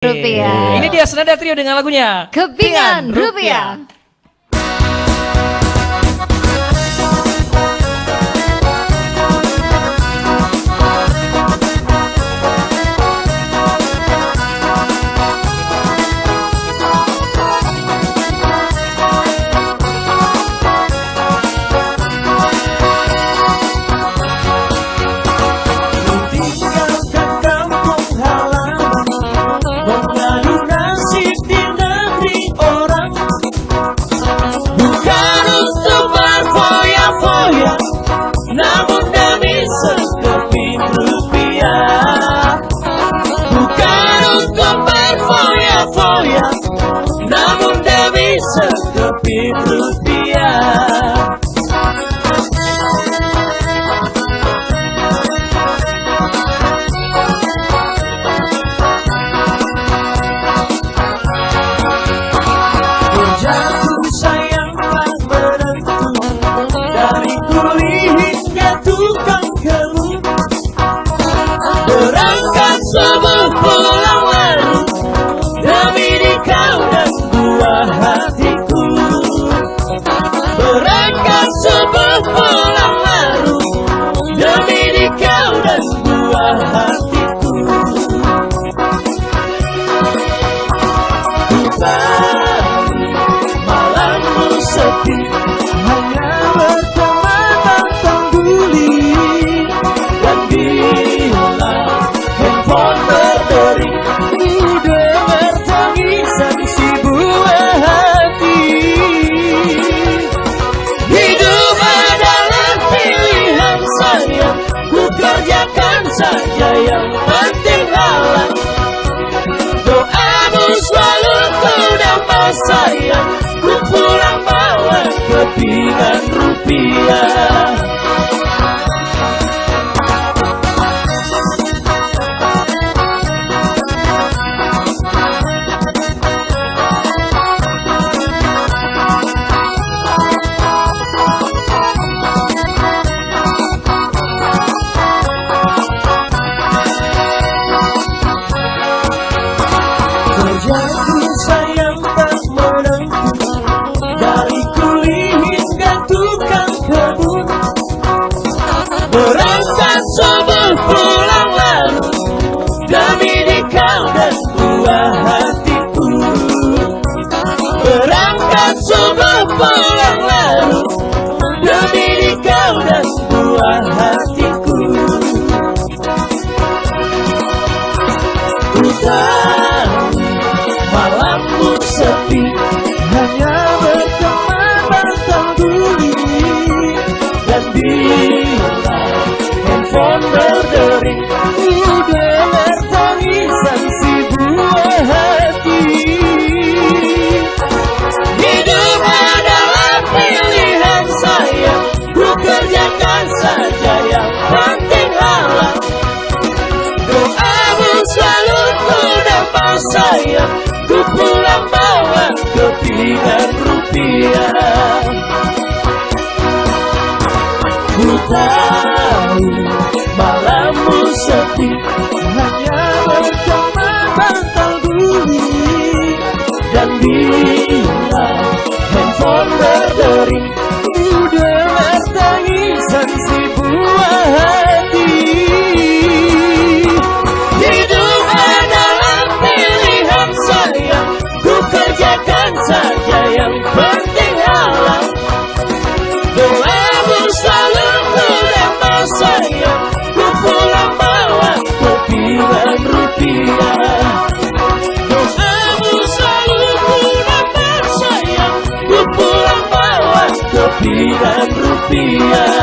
Rupiah. Ini dia Senada Trio dengan lagunya Kepingan Rupiah. Namun demi sekeping rupiah, bukan untuk berfoya-foya, namun demi sekeping rupiah. Jatuh sayang tak menentu, dari kuli hingga tukang kebun, berangkat subuh pulang lalu, demi di kau dan buah hatiku. Berangkat subuh pulang lalu, demi di kau dan buah hatiku. Ku tahu malammu sepi, hanya berteman tentang duli. Dan bila handphone berdering, ku dengar tangisan si buah hati. Hidup adalah pilihan sayang, ku kerjakan saja yang penting halal. Doamu selalu ku dapat sayang, ku pulang bawa kepingan rupiah. Kerjaku sayang tak menentu, dari kuli hingga tukang kebun, berangkat subuh pulang lalu, demi di kau dan buah hatiku. Berangkat subuh pulang lalu, demi di kau dan buah hatiku. Ku tahu malammu sepi, hanya berteman batang duli. Dan bila handphone berdering, ku dengar tangisan si buah hati. Hidup adalah pilihan sayang, ku kerjakan saja yang penting halal. Doamu selalu ku dapat sayang, ku pulang bawa kepingan rupiah. Ku tahu malammu sepi, hanya berteman bantal duli. Dan bila handphone berdering, ku dengar tangisan si buah hati. Hidup adalah pilihan sayang, ku kerjakan saja yang penting halal. Doamu selalu ku dapat sayang, ku pulang bawa kepingan rupiah. Doamu selalu ku dapat sayang, ku pulang bawa kepingan rupiah.